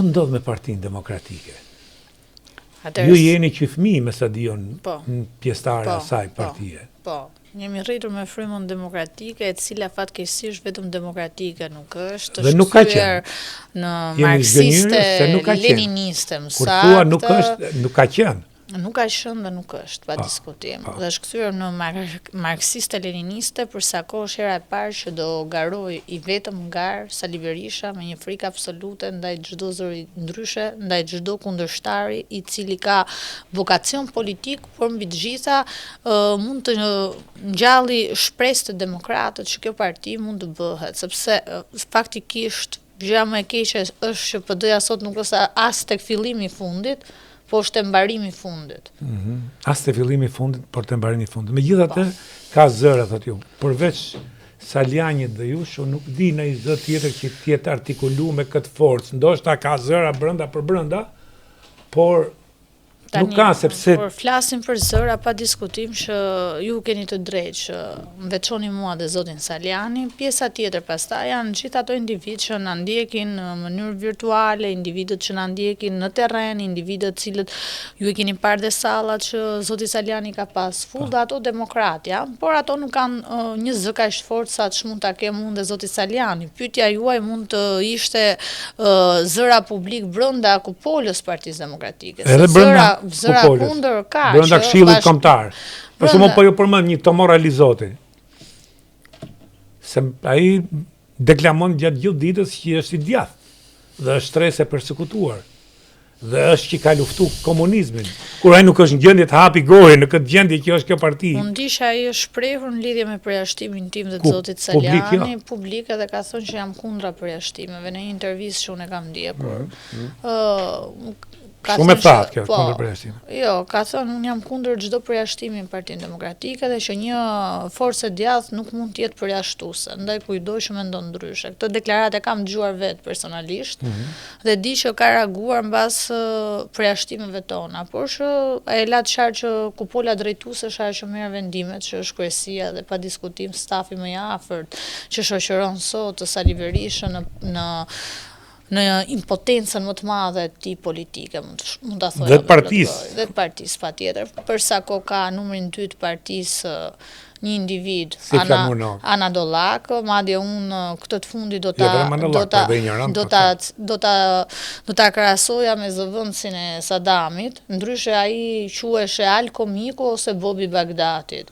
Çfarë ndodh me Partinë Demokratike? Ju jeni që fëmijë me sa dijon në pjesëtare asaj partie. Po, jemi rritur me frymën demokratike, e cila fatkeqësisht vetëm demokratike nuk është, dhe nuk ka shkthyer në marksiste, leniniste, kur thua nuk është, nuk ka qenë. Nuk ka qenë dhe nuk është, pa diskutim. Dhe është kthyer në marksiste leniniste, përsa kohë është hera e parë që do garoj i vetëm ngar Sali Berisha me një frikë absolute ndaj çdo zëri ndryshe, ndaj çdo kundërshtari i cili ka vokacion politik, por mbi të gjitha mund të ngjalli shpresë të demokratët që kjo parti mund të bëhet, sepse faktikisht gjëja më e keqe është që PD-ja sot nuk është as tek fillimi i fundit, po është e mbarimi i fundit. As te fillimi i fundit, por te mbarimi i fundit. Megjithatë, ka zëra, thotë ju. Përveç Salianit dhe Jush, nuk di në i zë tjetër që tjetë artikulu me këtë forcë. Ndoshta ka zëra brenda për brenda, por nuk ka, sepse... Por flasim për zëra, pa diskutim që ju keni të drejtë që më veçoni mua dhe zotin Saliani, pjesa tjetër pastaj janë gjithë ato individ që na ndjekin në mënyrë virtuale, individët që na ndjekin në terren, individët cilët ju e keni parë dhe sallat që zoti Saliani ka pas full, dhe ato demokratja, por ato nuk kanë një zë kaq fort sa që mund ta kemë unë dhe zoti Saliani. Pyetja juaj mund të ishte zëra publik brenda kupolës Partisë Demokratike. Zëra kundër ka. Brenda Këshillit Kombëtar. Për shembull, po ju përmend një Tomor Alizoti. Se ai deklamon gjatë gjithë ditës që është i djathtë dhe është stres e përsekutuar. Dhe është që ka luftu komunizmin. Kur ai nuk është në gjendje të hapi gojën në këtë gjendje që është kjo parti. Unë di që ai është shprehur në lidhje me përjashtimin tim dhe të zotit Saliani, publik edhe ka thënë që jam kundra përjashtimeve në një intervistë që unë e kam ndjekur. Shumë e thatë kjo, kundër përjashtime. Jo, ka thënë, unë jam kundër çdo përjashtimi në Partinë Demokratike dhe që një forcë e djathtë nuk mund të jetë përjashtuese, ndaj kujdo që mendon ndryshe. Këtë deklaratë e kam dëgjuar vetë personalisht dhe di që ka reaguar mbas përjashtimeve tona, por që e la të qartë që kupola drejtuese është ajo që merr vendimet, që është kryesia dhe pa diskutim stafi më i afërt që shoqëron sot Sali Berishën në impotencën më të madhe të tij politike, mund ta thojë. Dhe të partisë. Dhe të partisë, patjetër. Përsa ko ka numrin 2 të partisë një individ, Ana Dollak, madje unë këtë të fundi do ta krahasoja me zëvendësin e Sadamit, ndryshe ai quhej Al Komiku ose Bobi Bagdatit.